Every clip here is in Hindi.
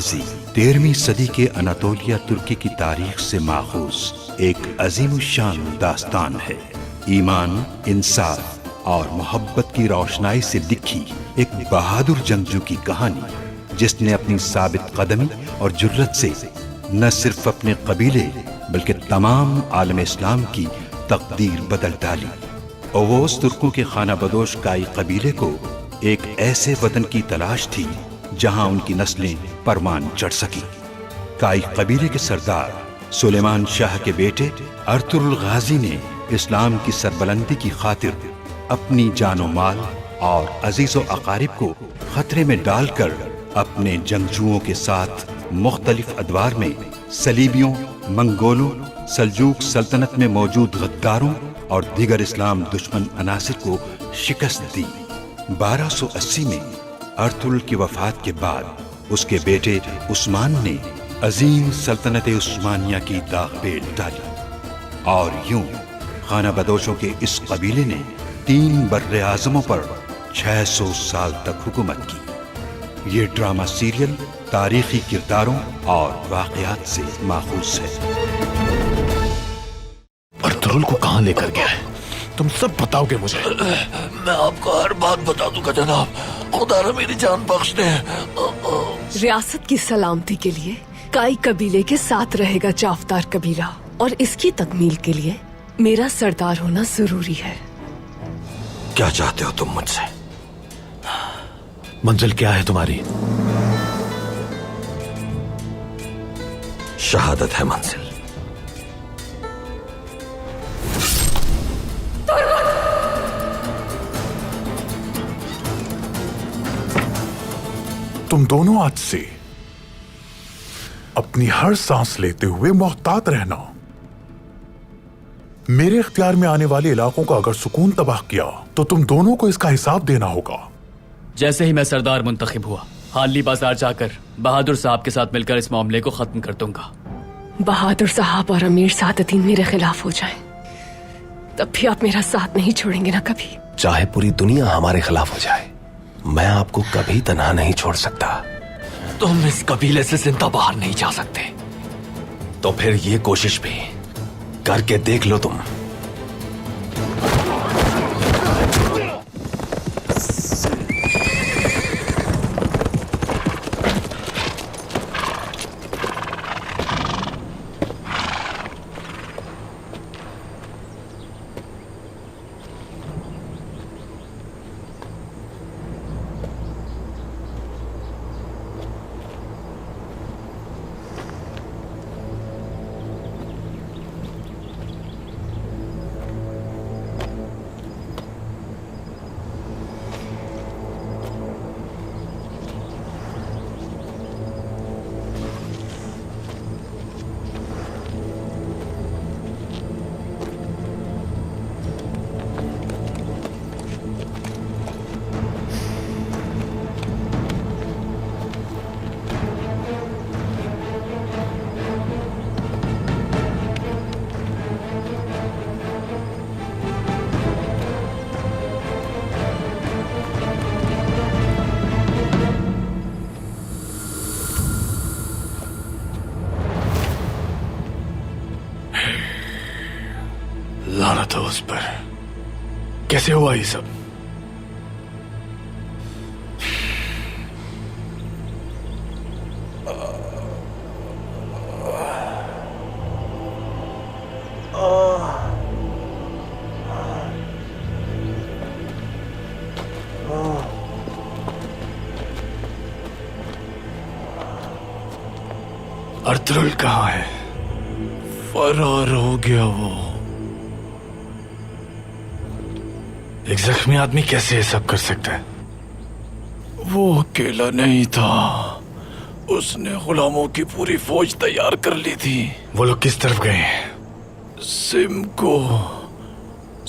गाजी 13वीं सदी के अनातोलिया तुर्की की तारीख से माखूज एक अजीमुशान दास्तान है। ईमान, इंसाफ और मोहब्बत की रोशनाई से लिखी एक बहादुर जंगजू की कहानी, जिसने अपनी साबित कदमी और जुर्रत से न सिर्फ अपने कबीले बल्कि तमाम आलम इस्लाम की तकदीर बदल डाली। ओवोस तुर्कों के खाना बदोश काई कबीले को एक ऐसे वतन की तलाश थी जहां उनकी नस्लें परवान चढ़ सकी। काई कबीले के सरदार सुलेमान शाह के बेटे अर्तुरुल गाजी ने इस्लाम की सरबलंदी की खातिर अपनी जानो माल और अजीजो अकारिब को खतरे में डालकर अपने जंगजुओं के साथ मुख्तलिफ अदवार में सलीबियों, मंगोलों, सल्जूक सल्तनत में मौजूद गद्दारों और दीगर इस्लाम दुश्मन अनासिर को शिकस्त दी। 1280 में अर्तुरुल की वफात के बाद उसके बेटे उस्मान ने अजीम सल्तनत उस्मानिया की दाग पेल डाली और यूं खाना बदोशों के इस कबीले ने 3 बर्रे आज़मों पर 600 साल तक हुकूमत की। ये ड्रामा सीरियल तारीखी किरदारों और वाक़यात से माखूज है। अर्तुरुल को कहाँ लेकर गया है? तुम सब बताओगे मुझे। मैं आपको हर बात बता दूंगा जनाब। खुदा ने मेरी जान बख्श दे। रियासत की सलामती के लिए काई कबीले के साथ रहेगा जाफदार कबीला, और इसकी तकमील के लिए मेरा सरदार होना जरूरी है। क्या चाहते हो तुम मुझसे? मंजिल क्या है तुम्हारी? शहादत है मंजिल। तुम दोनों आज से अपनी हर सांस लेते हुए मोहतात रहना। मेरे इख्तियार में आने वाले इलाकों का अगर सुकून तबाह किया तो तुम दोनों को इसका हिसाब देना होगा। जैसे ही मैं सरदार मुंतखब हुआ, हाली बाजार जाकर बहादुर साहब के साथ मिलकर इस मामले को खत्म कर दूंगा। बहादुर साहब और अमीर सादतीन मेरे खिलाफ हो जाएं, तब भी आप मेरा साथ नहीं छोड़ेंगे ना कभी? चाहे पूरी दुनिया हमारे खिलाफ हो जाए, मैं आपको कभी तन्हा नहीं छोड़ सकता। तुम इस कबीले से जिंदा बाहर नहीं जा सकते, तो फिर ये कोशिश भी करके देख लो तुम। लानत हो उस पर। कैसे हुआ ये सब? अर्तुरुल कहाँ है? फरार हो गया वो। एक जख्मी आदमी कैसे ये सब कर सकता है? वो अकेला नहीं था, उसने गुलामों की पूरी फौज तैयार कर ली थी। वो लोग किस तरफ गए?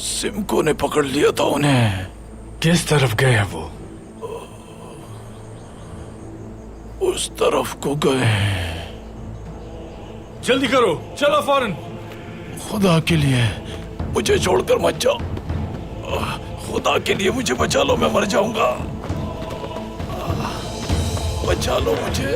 सिमको ने पकड़ लिया था उन्हें। किस तरफ गए हैं वो? उस तरफ को गए। जल्दी करो, चलो फौरन। खुदा के लिए मुझे छोड़कर मत जाओ। खुदा के लिए मुझे बचा लो, मैं मर जाऊंगा। बचा लो मुझे।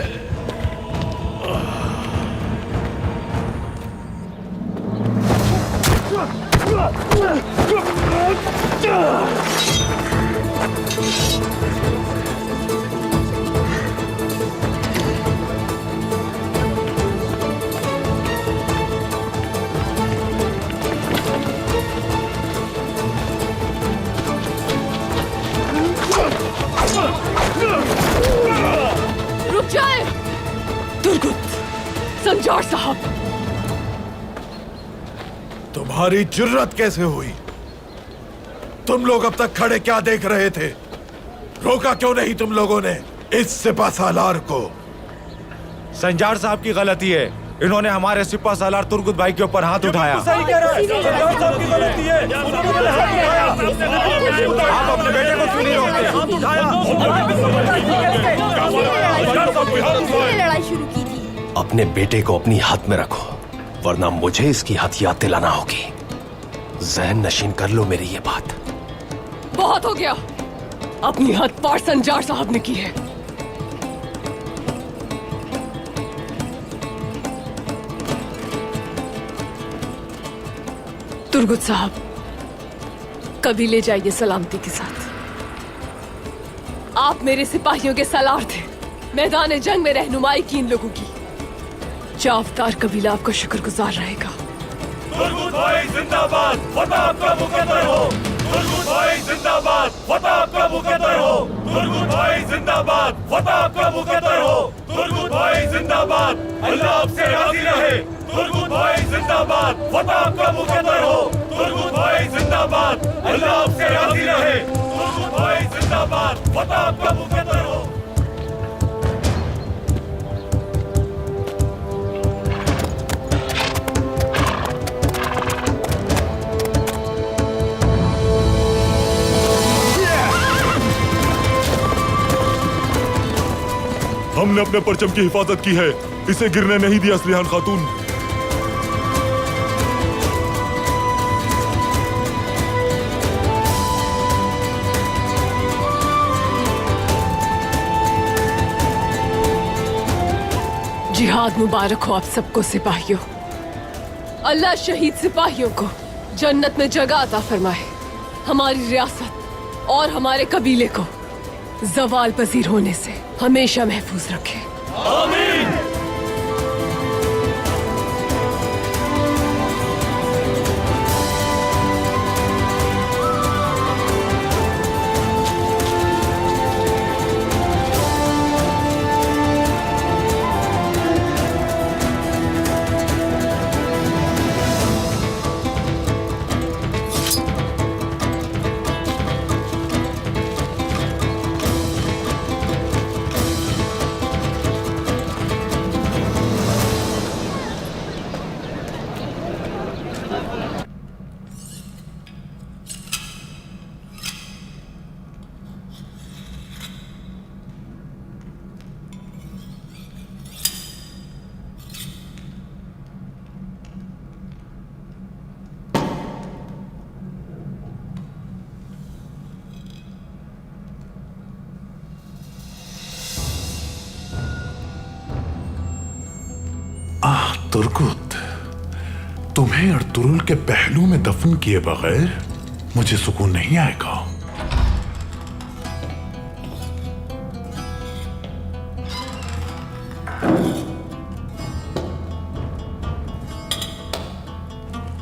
दुर्गुत, संजार साहब, तुम्हारी जुर्रत कैसे हुई? तुम लोग अब तक खड़े क्या देख रहे थे? रोका क्यों नहीं तुम लोगों ने इस सिपा सालार को? संजार साहब की गलती है, इन्होंने हमारे सिपा सालार तुर्गुत भाई के ऊपर हाथ उठाया। सही कह रहा है। संजार साहब की गलती है। उन्होंने हाथ उठाया। आप अपने बेटे को क्यों नहीं रोकते? हाथ उठाया। लड़ाई शुरू की थी। अपने बेटे को अपनी हद में रखो, वरना मुझे इसकी हद याद दिलाना होगी। जहन नशीन कर लो मेरी ये बात। बहुत हो गया। अपनी हद पार संजार साहब ने की है। दुर्गुत साहब, कभी ले जाइए सलामती के साथ। आप मेरे सिपाहियों के सालार थे, मैदान जंग में रहनुमाई की इन लोगों की। जावतार कबीला आपका शुक्रगुजार रहेगा। तुर्गुत भाई जिंदाबाद, फतह आपका मुकद्दर हो। तुर्गुत भाई जिंदाबाद, फतह आपका मुकद्दर हो। तुर्गुत भाई जिंदाबाद, फतह आपका मुकद्दर हो। तुर्गुत भाई जिंदाबाद, अल्लाह आपसे राजी रहे। तुर्गुत भाई जिंदाबाद, फतह आपका मुकद्दर हो। तुर्गुत भाई जिंदाबाद, अल्लाह आपसे राजी रहे। तुर्गुत भाई जिंदाबाद, फतह आपका मुकद्दर हो। हमने अपने परचम की हिफाजत की है, इसे गिरने नहीं दिया सलिहान खातून। जिहाद मुबारक हो आप सबको सिपाहियों। अल्लाह शहीद सिपाहियों को जन्नत में जगह अता फरमाए। हमारी रियासत और हमारे कबीले को जवाल पजीर होने से हमेशा महफूज रखे। आमीन। तुर्गुत, तुम्हें अर्तुरुल के पहलू में दफन किए बगैर मुझे सुकून नहीं आएगा।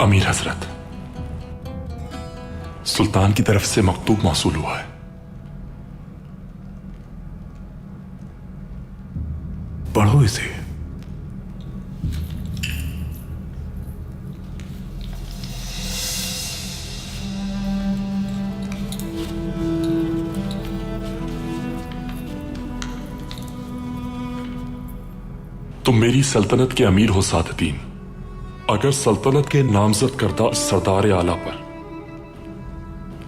अमीर हजरत, सुल्तान की तरफ से मकतूब मौसूल हुआ है। पढ़ो इसे। तुम मेरी सल्तनत के अमीर हो सादतीन। अगर सल्तनत के नामजद करदा सरदार आला पर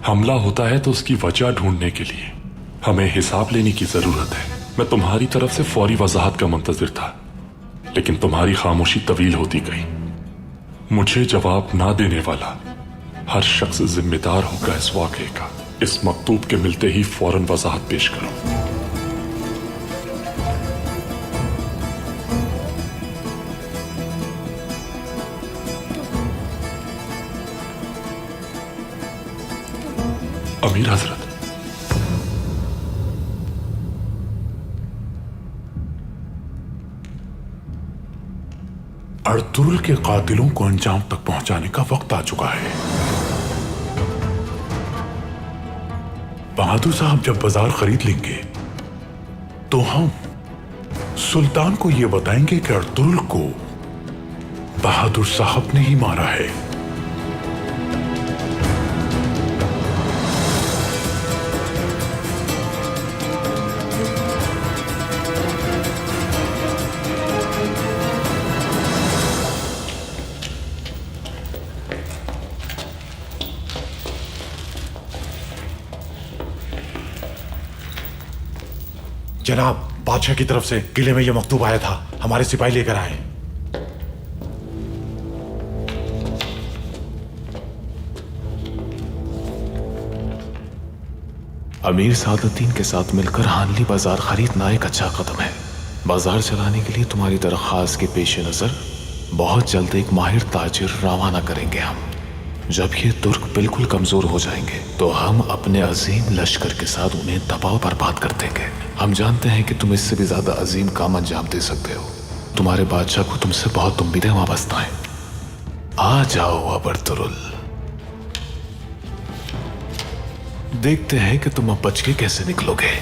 हमला होता है तो उसकी वजह ढूंढने के लिए हमें हिसाब लेने की जरूरत है। मैं तुम्हारी तरफ से फौरी वजाहत का मुंतजिर था, लेकिन तुम्हारी खामोशी तवील होती गई। मुझे जवाब ना देने वाला हर शख्स जिम्मेदार होगा इस वाकये का। इस मकतूब के मिलते ही फौरन वजाहत पेश करो। अमीर हजरत, अर्तुरुल के कातिलों को अंजाम तक पहुंचाने का वक्त आ चुका है। बहादुर साहब जब बाजार खरीद लेंगे तो हम सुल्तान को यह बताएंगे कि अर्तुगरुल को बहादुर साहब ने ही मारा है। जनाब, बादशाह की तरफ से किले में यह मकतूब आया था, हमारे सिपाही लेकर आए। अमीर सादुद्दीन के साथ मिलकर हानली बाजार खरीदना एक अच्छा कदम है। बाजार चलाने के लिए तुम्हारी दरख्वास्त के पेश नजर बहुत जल्द एक माहिर ताजिर रवाना करेंगे हम। जब ये तुर्क बिल्कुल कमजोर हो जाएंगे तो हम अपने अजीम लश्कर के साथ उन्हें दबाव बर्बाद कर देंगे। हम जानते हैं कि तुम इससे भी ज्यादा अजीम काम अंजाम दे सकते हो। तुम्हारे बादशाह को तुमसे बहुत उम्मीदें वाबस्ता हैं। आ जाओ अब अर्तुगरुल, देखते हैं कि तुम अब बच के कैसे निकलोगे।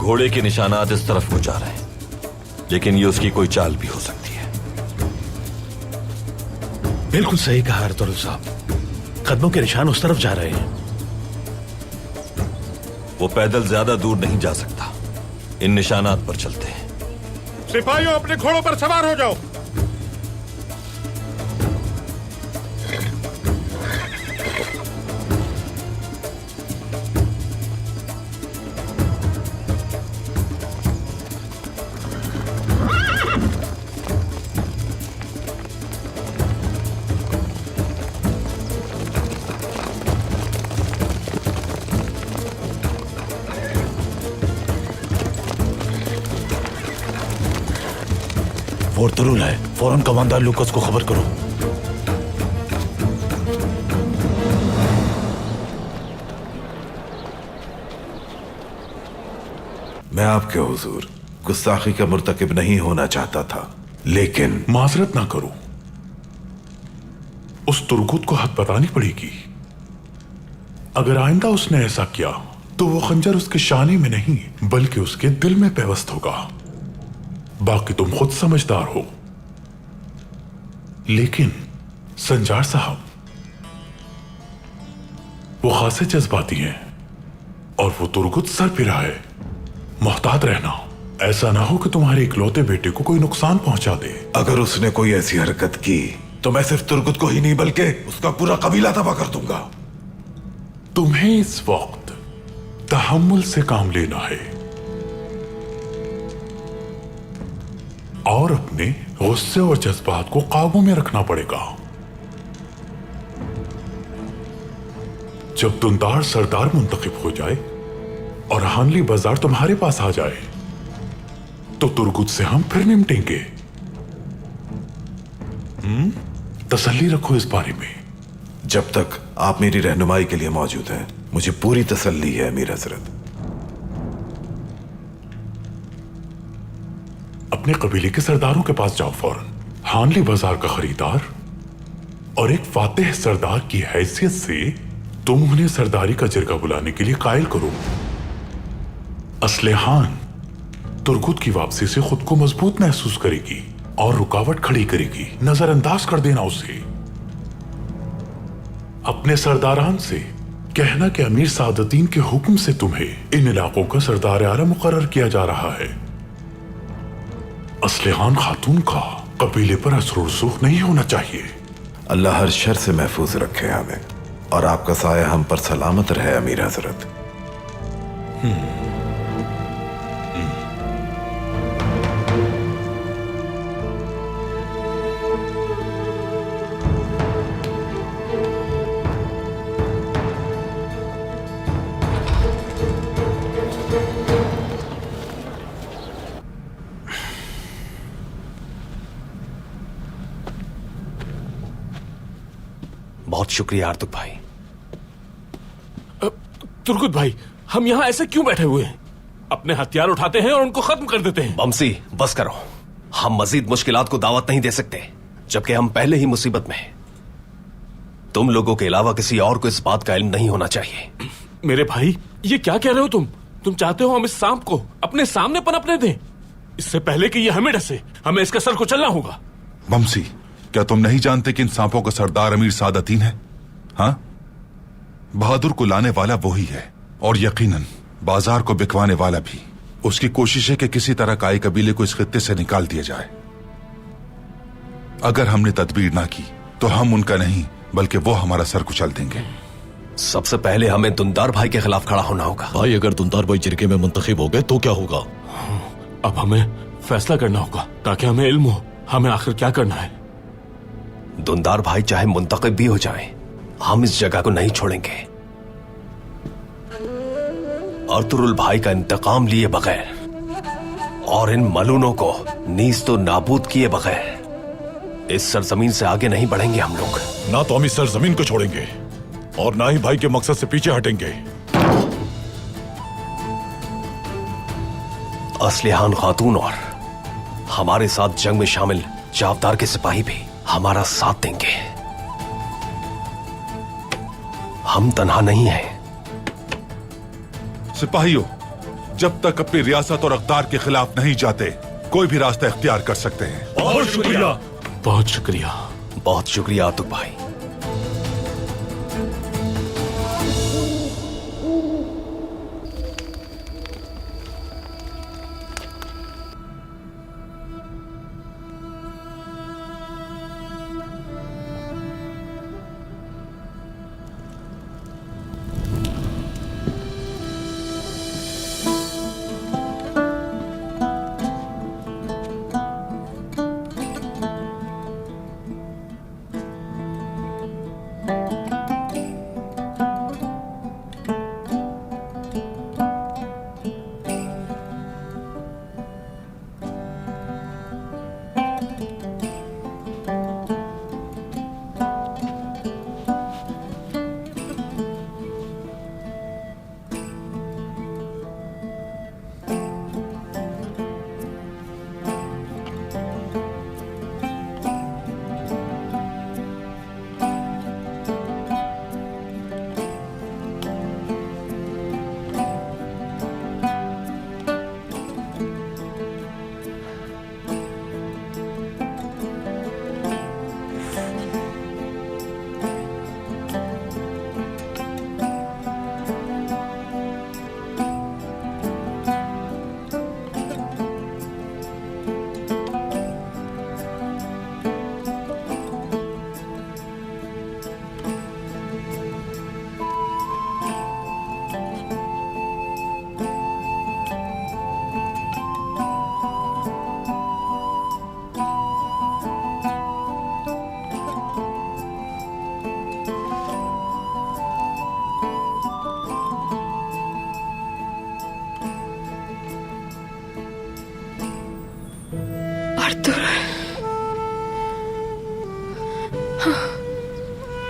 घोड़े के निशानात इस तरफ को जा रहे हैं, लेकिन ये उसकी कोई चाल भी हो सकती है। बिल्कुल सही कहा अर्तुगरुल साहब, कदमों के निशान उस तरफ जा रहे हैं। वो पैदल ज्यादा दूर नहीं जा सकता, इन निशानात पर चलते हैं। सिपाहियों, अपने घोड़ों पर सवार हो जाओ। वो अर्तुगरुल है, फौरन कमांडर लूकस को खबर करो। मैं आपके हुजूर गुस्ताखी का मुर्तकिब नहीं होना चाहता था, लेकिन माजरत ना करो, उस तुर्गुत को हद बतानी पड़ेगी। अगर आइंदा उसने ऐसा किया तो वो खंजर उसके शाने में नहीं बल्कि उसके दिल में पेवस्त होगा। बाकी तुम खुद समझदार हो। लेकिन संजार साहब, वो खासे जज्बाती हैं और वो तुर्गुत सर फिरा है। मोहतात रहना, ऐसा ना हो कि तुम्हारे इकलौते बेटे को कोई नुकसान पहुंचा दे। अगर उसने कोई ऐसी हरकत की तो मैं सिर्फ तुर्गुत को ही नहीं बल्कि उसका पूरा कबीला तबाह कर दूंगा। तुम्हें इस वक्त तहम्मुल से काम लेना है और अपने गुस्से और जज्बात को काबू में रखना पड़ेगा। जब दुंदार सरदार मुंतखब हो जाए और हानली बाजार तुम्हारे पास आ जाए तो तुर्गुत से हम फिर निपटेंगे। तसल्ली रखो इस बारे में। जब तक आप मेरी रहनुमाई के लिए मौजूद हैं, मुझे पूरी तसल्ली है अमीर हजरत। अपने कबीले के सरदारों के पास जाओ फौरन। हानली बाजार का खरीदार और एक फातेह सरदार की हैसियत से तुम उन्हें सरदारी का जिरगा बुलाने के लिए कायल करो। असलेहान तुर्गुत की वापसी से खुद को मजबूत महसूस करेगी और रुकावट खड़ी करेगी। नजरअंदाज कर देना उसे। अपने सरदारान से कहना कि अमीर सादुद्दीन के हुक्म से तुम्हें इन इलाकों का सरदार आला मुकर्रर किया जा रहा है। असलेहान खातून का कबीले पर असर रसूख नहीं होना चाहिए। अल्लाह हर शर से महफूज रखे हमें, और आपका साया हम पर सलामत रहे अमीर हजरत। बहुत शुक्रिया आर्तुक भाई। तुर्गुत भाई, हम यहाँ ऐसे क्यों बैठे हुए हैं? अपने हथियार उठाते हैं और उनको खत्म कर देते हैं। बमसी, बस करो। हम मजीद मुश्किलात को दावत नहीं दे सकते, जबकि हम पहले ही मुसीबत में हैं। तुम लोगों के अलावा किसी और को इस बात का इल्म नहीं होना चाहिए। मेरे भाई, ये क्या कह रहे हो तुम? तुम चाहते हो हम इस सांप को अपने सामने पनपने दें? इससे पहले कि ये हमें डसे, हमें इसका सर कुचलना होगा। बमसी, क्या तुम नहीं जानते कि इन सांपों का सरदार अमीर सादतीन है? हाँ, बहादुर को लाने वाला वही है, और यकीनन बाजार को बिकवाने वाला भी। उसकी कोशिश है कि किसी तरह काई कबीले को इस खित्ते से निकाल दिया जाए। अगर हमने तदबीर ना की तो हम उनका नहीं बल्कि वो हमारा सर कुचल देंगे। सबसे पहले हमें दुंदार भाई के खिलाफ खड़ा होना होगा। भाई, अगर दुंदार भाई जिरगे में मुंतखब हो गए तो क्या होगा? अब हमें फैसला करना होगा ताकि हमें इल्म हो हमें आखिर क्या करना है। दुंदार भाई चाहे मुंतखब भी हो जाए, हम इस जगह को नहीं छोड़ेंगे। अर्तुरुल भाई का इंतकाम लिए बगैर और इन मलूनों को नीज तो नाबूद किए बगैर इस सरजमीन से आगे नहीं बढ़ेंगे हम लोग। ना तो हम इस सरजमीन को छोड़ेंगे और ना ही भाई के मकसद से पीछे हटेंगे। असलिहान खातून और हमारे साथ जंग में शामिल जावदार के सिपाही भी हमारा साथ देंगे। हम तन्हा नहीं हैं। सिपाहियों, जब तक अपनी रियासत और अख्तार के खिलाफ नहीं जाते, कोई भी रास्ता इख्तियार कर सकते हैं। बहुत शुक्रिया। बहुत शुक्रिया। बहुत शुक्रिया आतुक भाई।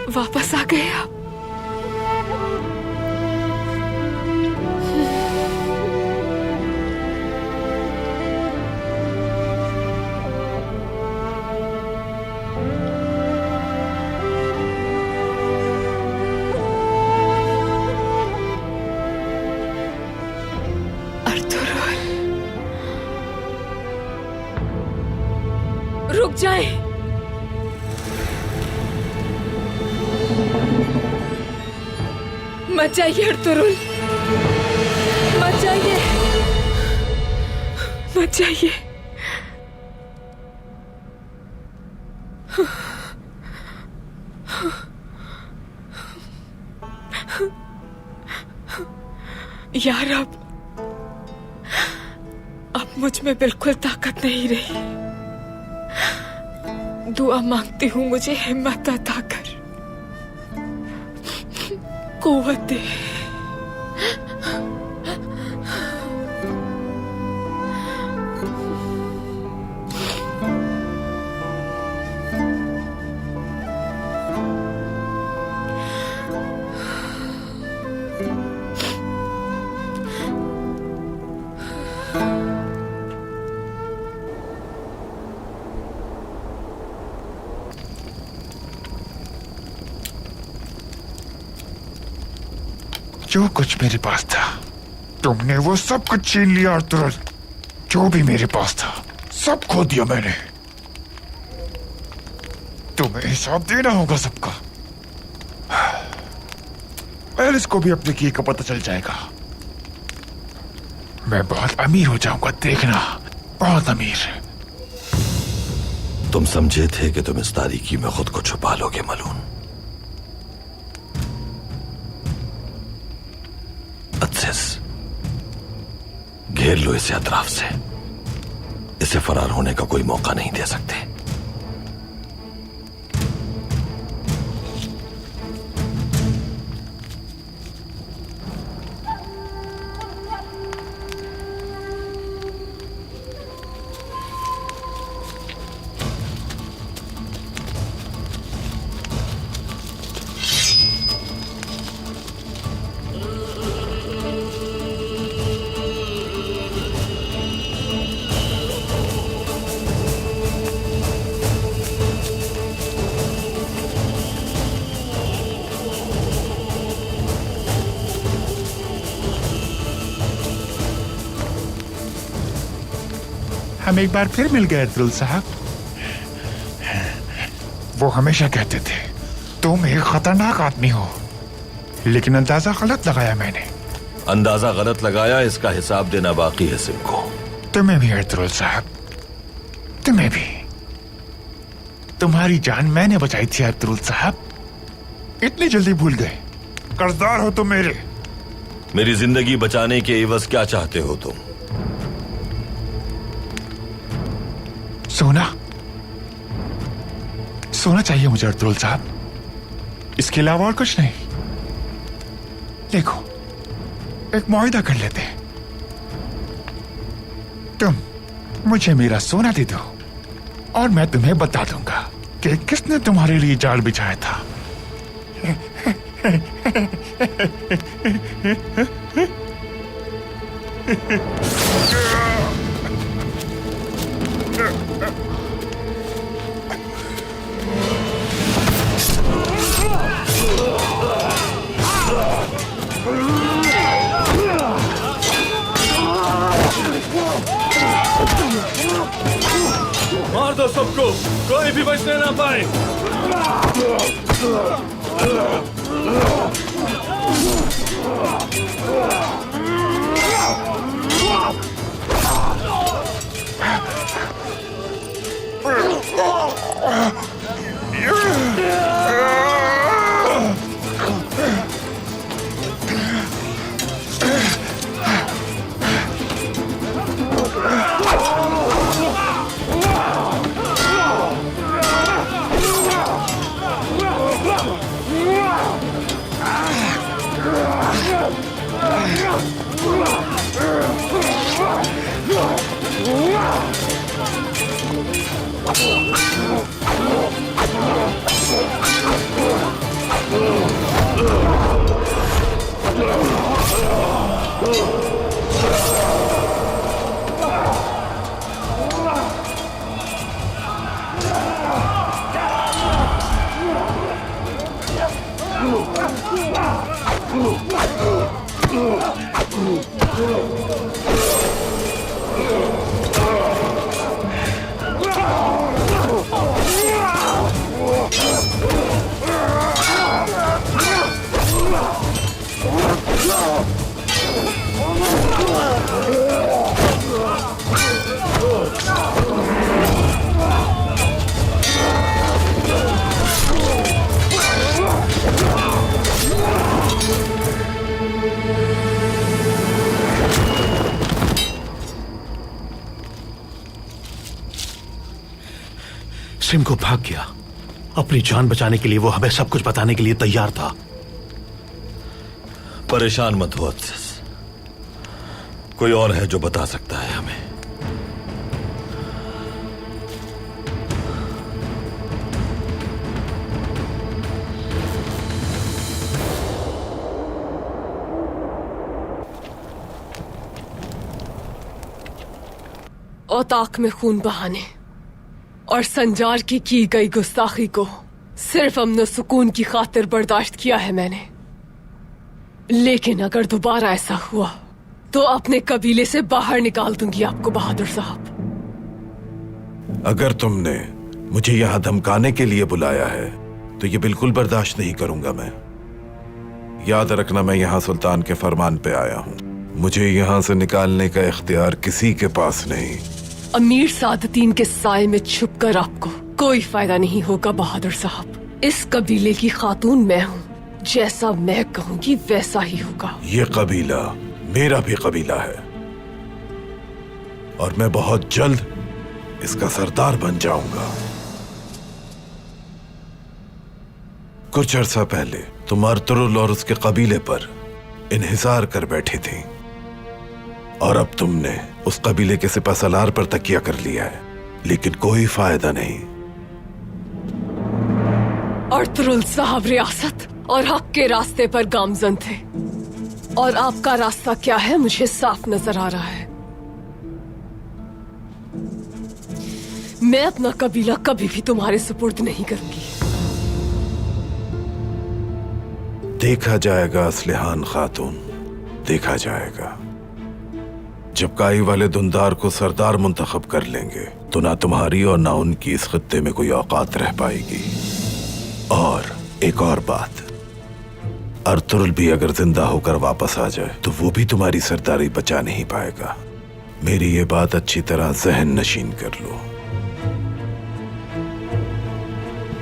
वापस आ गए आप। रुक जाए। मत जाइए अर्तुरुल, मत जाइए, मत जाइए। यार अब मुझ में बिल्कुल ताकत नहीं रही। दुआ मांगती हूँ मुझे हिम्मत अता कर, कुव्वत दे। जो कुछ मेरे पास था तुमने वो सब कुछ छीन लिया अर्तुगरुल। जो भी मेरे पास था सब खो दिया मैंने। तुम्हें हिसाब देना होगा सबका। एलिस को भी अपने किए का पता चल जाएगा। मैं बहुत अमीर हो जाऊंगा, देखना, बहुत अमीर। तुम समझे थे कि तुम इस तारीकी में खुद को छुपा लोगे मलून। अत्सिस, घेर लो इसे अतराफ से। इसे फरार होने का कोई मौका नहीं दे सकते। हम एक बार फिर मिल गए अर्तुगरुल साहब। वो हमेशा कहते थे तुम एक खतरनाक आदमी हो, लेकिन अंदाजा गलत लगाया मैंने। अंदाजा गलत लगाया, इसका हिसाब देना बाकी है सिमको। तुम्हें भी अर्तुगरुल साहब, तुम्हें भी। तुम्हारी जान मैंने बचाई थी अर्तुगरुल साहब, इतनी जल्दी भूल गए? कर्जदार हो तुम मेरे। मेरी जिंदगी बचाने के एवज क्या चाहते हो तुम? सोना, सोना चाहिए मुझे अर्तुगरुल साहब, इसके अलावा और कुछ नहीं। देखो, एक मुआहदा कर लेते हैं। तुम मुझे मेरा सोना दे दो और मैं तुम्हें बता दूंगा कि किसने तुम्हारे लिए जाल बिछाया था। मार दो सबको, कोई भी बचने ना पाए। सिमको भाग गया। अपनी जान बचाने के लिए वो हमें सब कुछ बताने के लिए तैयार था। परेशान मत हो अफसस, कोई और है जो बता सकता है हमें। औताक में खून बहाने और संजार की गई गुस्ताखी को सिर्फ अमन सुकून की खातिर बर्दाश्त किया है मैंने। लेकिन अगर दोबारा ऐसा हुआ तो अपने कबीले से बाहर निकाल दूंगी आपको बहादुर साहब। अगर तुमने मुझे यहाँ धमकाने के लिए बुलाया है तो ये बिल्कुल बर्दाश्त नहीं करूंगा मैं। याद रखना, मैं यहाँ सुल्तान के फरमान पे आया हूँ। मुझे यहाँ से निकालने का इख्तियार किसी के पास नहीं। अमीर सादतीन के साए में छुपकर आपको कोई फायदा नहीं होगा बहादुर साहब। इस कबीले की खातून मैं हूँ, जैसा मैं कहूँगी वैसा ही होगा। ये कबीला मेरा भी कबीला है और मैं बहुत जल्द इसका सरदार बन जाऊंगा। कुछ अरसा पहले तुम अर्तुरुल और उसके कबीले पर इन्हिसार कर बैठी थी और अब तुमने उस कबीले के सिपहसालार पर तकिया कर लिया है, लेकिन कोई फायदा नहीं। अर्तुरुल साहब रियासत और हक के रास्ते पर गामजन थे और आपका रास्ता क्या है मुझे साफ नजर आ रहा है। मैं अपना कबीला कभी भी तुम्हारे सुपुर्द नहीं करूंगी। देखा जाएगा असलिहान खातून, देखा जाएगा। जब काई वाले दुंदार को सरदार मुंतखब कर लेंगे तो ना तुम्हारी और ना उनकी इस खत्ते में कोई औकात रह पाएगी। और एक और बात, अर्तुरुल भी अगर जिंदा होकर वापस आ जाए तो वो भी तुम्हारी सरदारी बचा नहीं पाएगा। मेरी ये बात अच्छी तरह जहन नशीन कर लो।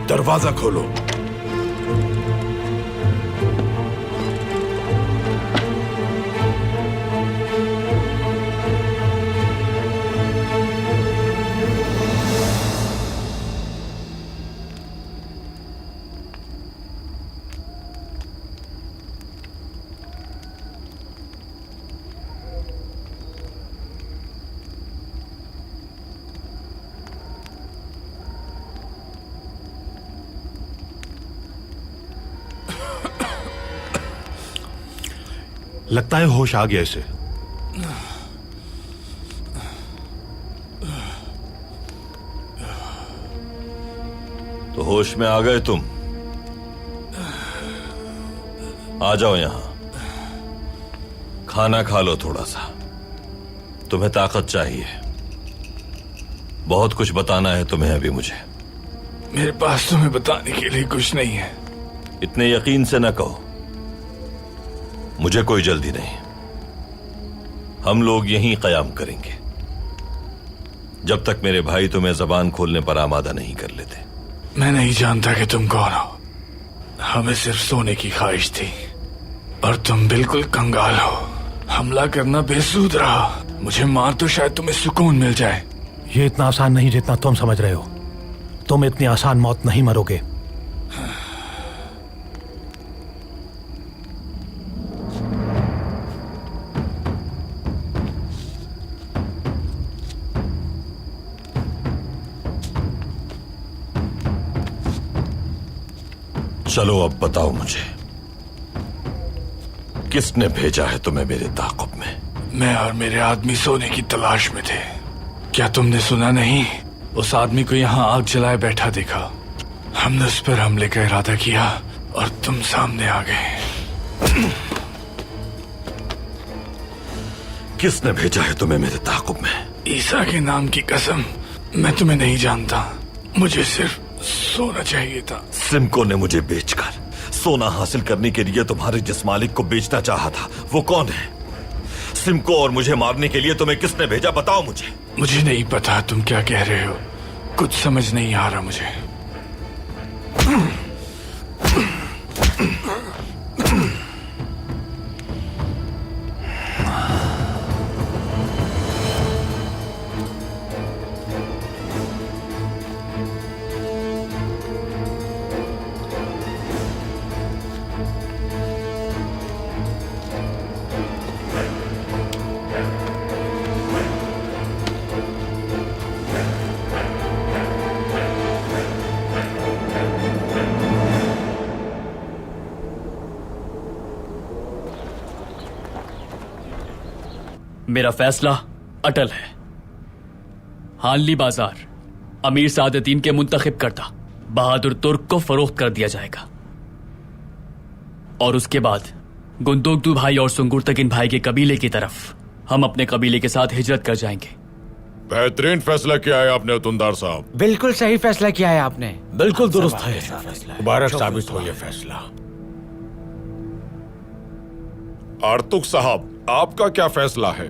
दरवाजा खोलो। लगता है होश आ गया इसे। तो होश में आ गए तुम? आ जाओ यहां, खाना खा लो थोड़ा सा। तुम्हें ताकत चाहिए। बहुत कुछ बताना है तुम्हें अभी मुझे। मेरे पास तुम्हें बताने के लिए कुछ नहीं है। इतने यकीन से न कहो, मुझे कोई जल्दी नहीं। हम लोग यहीं कयाम करेंगे जब तक मेरे भाई तुम्हें जबान खोलने पर आमादा नहीं कर लेते। मैं नहीं जानता कि तुम कौन हो। हमें सिर्फ सोने की ख्वाहिश थी और तुम बिल्कुल कंगाल हो। हमला करना बेसूद रहा। मुझे मार तो शायद तुम्हें सुकून मिल जाए। ये इतना आसान नहीं जितना तुम समझ रहे हो। तुम इतनी आसान मौत नहीं मरोगे। चलो अब बताओ मुझे, किसने भेजा है तुम्हें मेरे ताक़ुब में? मैं और मेरे आदमी सोने की तलाश में थे। क्या तुमने सुना नहीं? उस आदमी को यहाँ आग जलाए बैठा देखा। हमने उस पर हमले का इरादा किया और तुम सामने आ गए। किसने भेजा है तुम्हें मेरे ताक़ुब में? ईसा के नाम की कसम, मैं तुम्हें नहीं जानता। मुझे सिर्फ सोना चाहिए था। सिमको ने मुझे बेचकर सोना हासिल करने के लिए तुम्हारे जिस मालिक को बेचना चाहा था, वो कौन है? सिमको और मुझे मारने के लिए तुम्हें किसने भेजा? बताओ मुझे। मुझे नहीं पता तुम क्या कह रहे हो। कुछ समझ नहीं आ रहा मुझे। मेरा फैसला अटल है। हानली बाजार अमीर सादतीन के मुंतखब करता बहादुर तुर्क को फरोख्त कर दिया जाएगा और उसके बाद गुंदोगदू भाई और सुंगुरतगिन भाई के कबीले की तरफ हम अपने कबीले के साथ हिजरत कर जाएंगे। बेहतरीन फैसला किया है आपने तुंदार साहब। बिल्कुल सही फैसला किया है आपने। बिल्कुल दुरुस्त है। मुबारक साबित हो यह फैसला। आर्तुक साहब, आपका क्या फैसला है?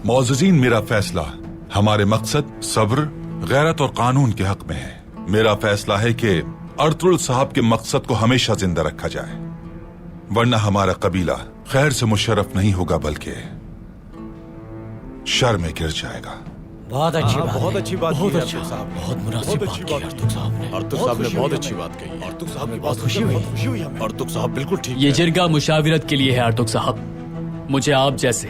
मौजजीन, मेरा फैसला हमारे मकसद सब्र, गैरत और कानून के हक में है। मेरा फैसला है कि अर्तुल साहब के मकसद को हमेशा जिंदा रखा जाए, वरना हमारा कबीला खैर से मुशर्रफ नहीं होगा बल्कि शर में गिर जाएगा। बहुत अच्छी बात, बहुत अच्छी बात, बहुत की अच्छा, अर्तुग साहब। बहुत मुनासिब बात की अर्तुग साहब ने। अर्तुग साहब ने बहुत अच्छी बात कही। अर्तुग साहब की बात खुशी हुई हमें। अर्तुग साहब बिल्कुल ठीक। ये जिरगा मुशाविरत के लिए है अर्तुग साहब। मुझे आप जैसे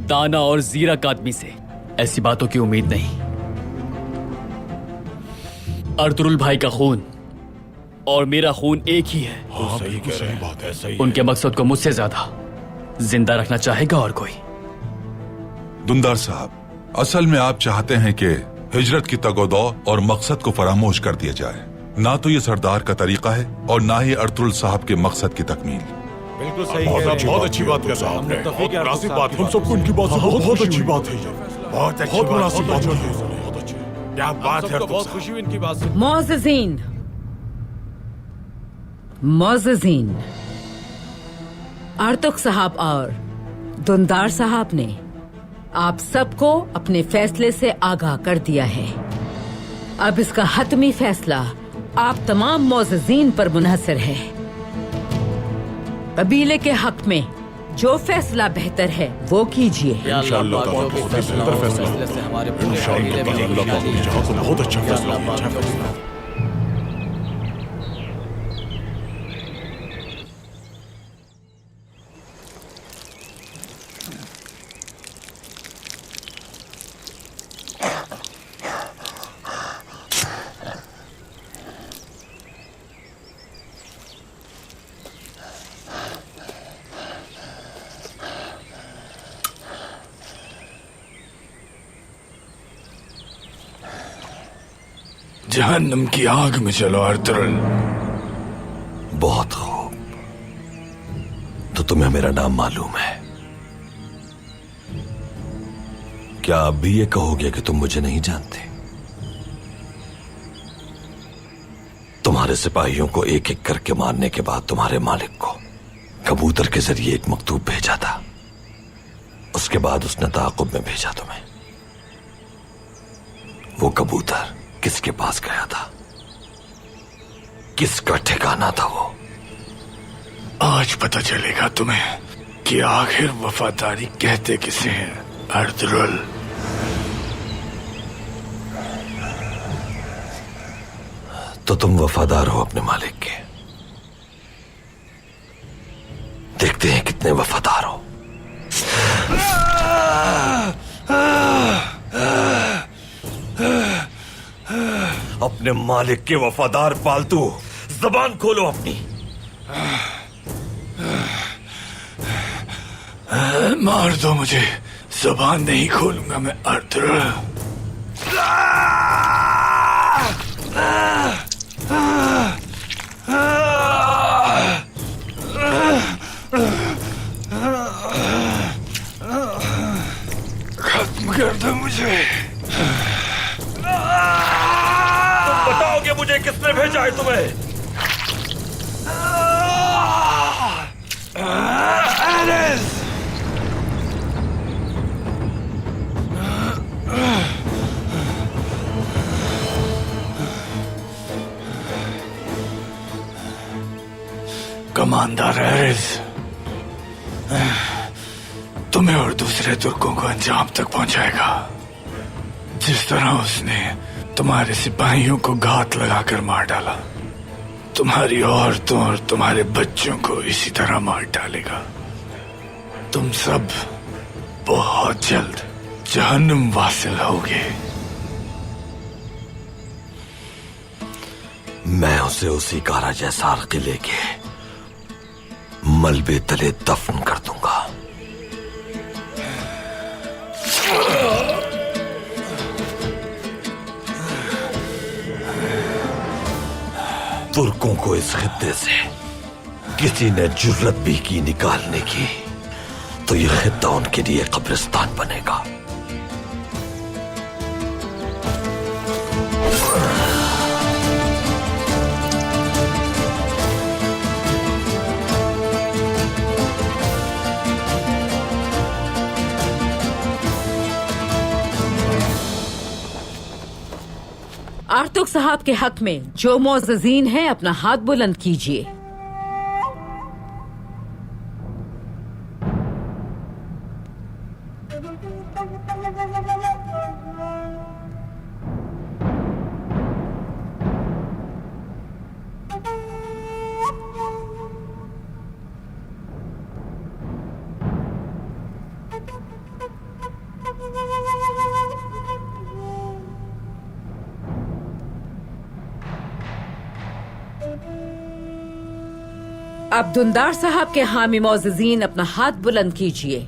दाना और जीरक आदमी से ऐसी बातों की उम्मीद नहीं। अर्तुरुल भाई का खून और मेरा खून एक ही है। सही कह रहे हैं, बात है, सही है। उनके मकसद को मुझसे ज्यादा जिंदा रखना चाहेगा और कोई। दुंदार साहब, असल में आप चाहते हैं कि हिजरत की तगोदौ और मकसद को फरामोश कर दिया जाए। ना तो ये सरदार का तरीका है और ना ही अर्तुल साहब के मकसद की तकमील। बिल्कुल सही। बहुत अच्छी बात कर रहा आपने। बहुत मुनासिब बात, हम सबको इनकी बात से बहुत अच्छी बात है। बहुत मुनासिब बात है। क्या बात है, बहुत खुशी हुई इनकी बात से। मौजजीन, अर्तुग साहब और दुंदार साहब ने आप सबको अपने फैसले से आगाह कर दिया है। अब इसका हतमी फैसला आप तमाम मौजजीन पर मुनहसर है। कबीले के हक में जो फैसला बेहतर है वो कीजिए। इंशाअल्लाह बहुत अच्छा फैसला। जहन्नम की आग में चलो अर्तुरुल। बहुत खूब। तो तुम्हें मेरा नाम मालूम है। क्या आप भी ये कहोगे कि तुम मुझे नहीं जानते? तुम्हारे सिपाहियों को एक एक करके मारने के बाद तुम्हारे मालिक को कबूतर के जरिए एक मकतूब भेजा था। उसके बाद उसने ताक़ुब में भेजा तुम्हें। वो कबूतर किसके पास गया था? किसका ठिकाना था वो? आज पता चलेगा तुम्हें कि आखिर वफादारी कहते किसे हैं अर्तुरुल। तो तुम वफादार हो अपने मालिक के। देखते हैं कितने वफादार हो। अपने मालिक के वफादार पालतू, जबान खोलो अपनी। मार दो मुझे, जबान नहीं खोलूंगा मैं अर्तुरुल। खत्म कर दो मुझे। बताओगे मुझे किसने भेजा है तुम्हें? एलिस! कमांडर एरिस, तुम्हें और दूसरे तुर्कों को अंजाम तक पहुंचाएगा। जिस तरह उसने तुम्हारे सिपाहियों को घात लगाकर मार डाला, तुम्हारी औरतों और तुम्हारे बच्चों को इसी तरह मार डालेगा। तुम सब बहुत जल्द जहन्नुम वासिल होगे। मैं उसे उसी कारा जैसा किले के मलबे तले दफन कर दूंगा। तुर्कों को इस खित्ते से किसी ने जुर्रत भी की निकालने की, तो यह खित्ता उनके लिए कब्रिस्तान बनेगा। आर्तुक साहब के हक में जो मोअज़्ज़ज़ीन हैं अपना हाथ बुलंद कीजिए। अब दुंदार साहब के हामी मोअज़्ज़ज़ीन अपना हाथ बुलंद कीजिए।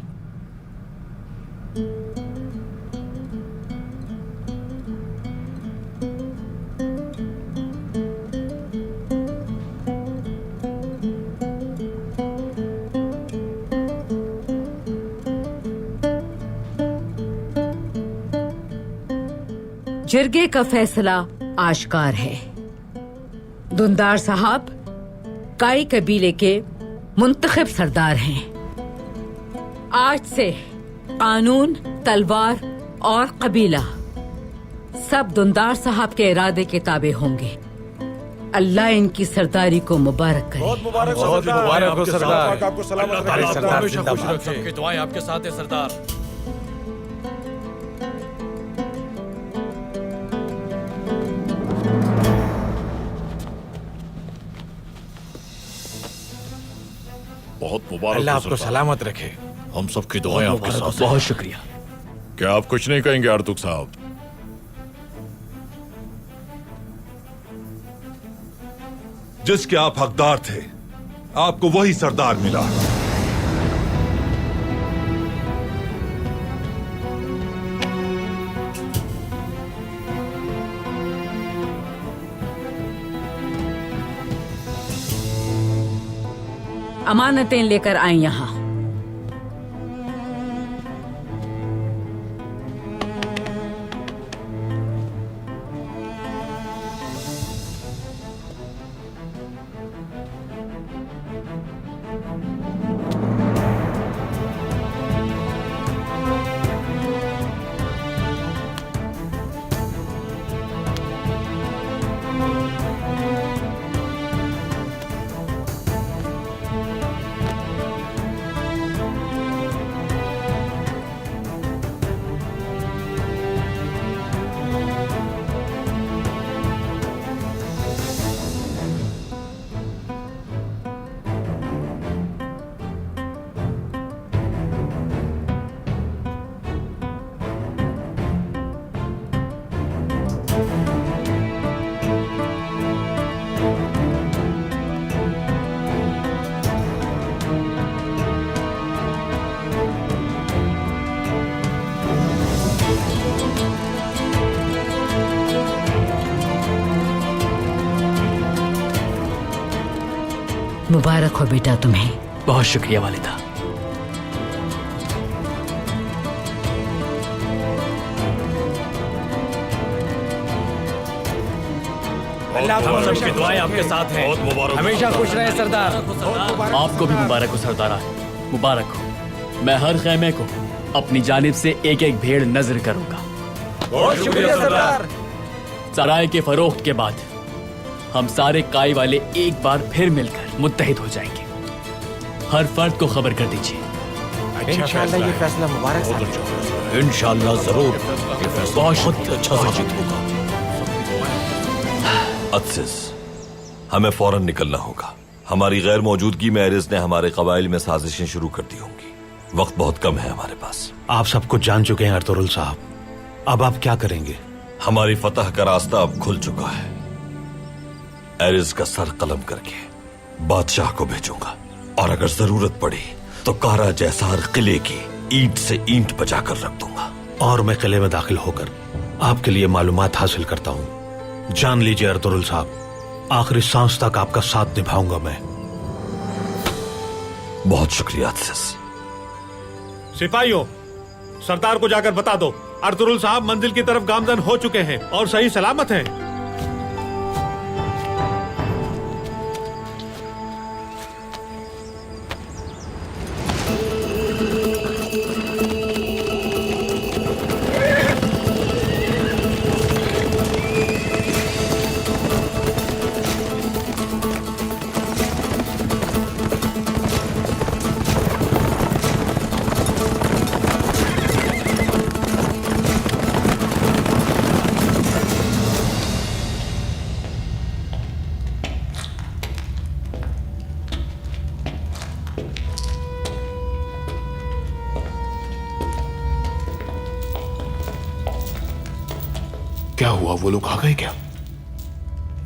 जिरगे का फैसला आश्कार है। दुंदार साहब काई कबीले के मुंतखब सरदार हैं। आज से कानून, तलवार और कबीला सब दुंदार साहब के इरादे के ताबे होंगे। अल्लाह इनकी सरदारी को मुबारक करे। बहुत मुबारक हो सरदार। आपको सलामत रखे सरदार। सबकी दुआएं आपके साथ है सरदार। बहुत मुबारक। अल्लाह आपको सलामत रखे। हम सबकी दुआएं आपके साथ हैं। बहुत शुक्रिया। क्या आप कुछ नहीं कहेंगे आर्तुक साहब? जिसके आप हकदार थे, आपको वही सरदार मिला। अमानतें लेकर आए यहाँ। मुबारक हो बेटा तुम्हें। बहुत शुक्रिया वालिदा। हम सबकी दुआएं आपके साथ हैं। बहुत मुबारक। हमेशा खुश रहे सरदार। आपको भी मुबारक हो सरदारा। मुबारक हो। मैं हर खेमे को अपनी जानिब से एक एक भेड़ नजर करूंगा। बहुत शुक्रिया सरदार। सराय के फरोख्त के बाद हम सारे काई वाले एक बार फिर मिलकर मुत्तहिद हो जाएंगे। हर फर्द को खबर कर दीजिए। इंशाअल्लाह ये फैसला मुबारक है। इंशाअल्लाह जरूर बहुत अच्छा साबित होगा। अत्सिस, हमें फौरन निकलना होगा। हमारी गैर मौजूदगी में एरिस ने हमारे कबाइल में साजिशें शुरू कर दी होंगी। वक्त बहुत कम है हमारे पास। आप सब कुछ जान चुके हैं अर्तुगरुल साहब, अब आप क्या करेंगे? हमारी फतह का रास्ता अब खुल चुका है। एरिस का सर कलम करके बादशाह को भेजूंगा, और अगर जरूरत पड़ी तो कारा जैसार किले की ईंट से ईंट बचाकर रख दूंगा। और मैं किले में दाखिल होकर आपके लिए मालूमात हासिल करता हूँ। जान लीजिए अर्तुगरुल साहब, आखिरी सांस तक आपका साथ निभाऊंगा मैं। बहुत शुक्रिया अजीज। सिपाहियों, सरदार को जाकर बता दो अर्तुरुल साहब मंजिल की तरफ गामजन हो चुके हैं और सही सलामत हैं। क्या हुआ, वो लोग आ गए क्या?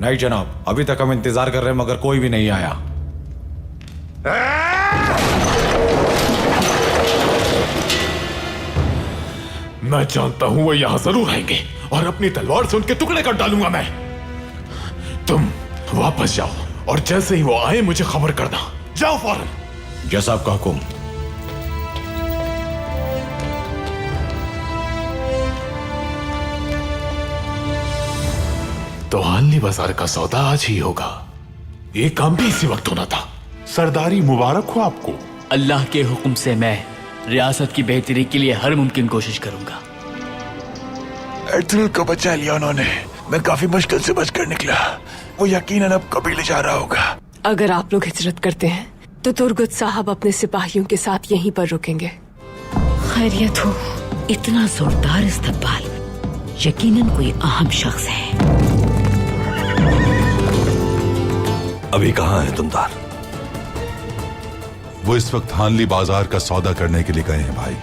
नहीं जनाब, अभी तक हम इंतजार कर रहे हैं मगर कोई भी नहीं आया। मैं जानता हूं वो यहां जरूर आएंगे और अपनी तलवार से उनके टुकड़े कर डालूंगा मैं। तुम वापस जाओ और जैसे ही वो आए मुझे खबर करना। जाओ फौरन। जैसा आपका हुक्म। तो हालनी बाजार का सौदा आज ही होगा। ये काम भी इसी वक्त होना था। सरदारी मुबारक हो आपको। अल्लाह के हुक्म से मैं रियासत की बेहतरी के लिए हर मुमकिन कोशिश करूंगा। अर्तुरुल को बचा लिया उन्होंने। मैं काफी मुश्किल से बचकर निकला। वो यकीनन अब कबीले जा रहा होगा। अगर आप लोग हिजरत करते हैं तो तुर्गुत साहब अपने सिपाहियों के साथ यहीं पर रुकेंगे। खैरियत हो? इतना जोरदार इस्तकबाल, यकीनन कोई अहम शख्स है। अभी कहाँ है दुंदार? वो इस वक्त हानली बाजार का सौदा करने के लिए गए हैं भाई।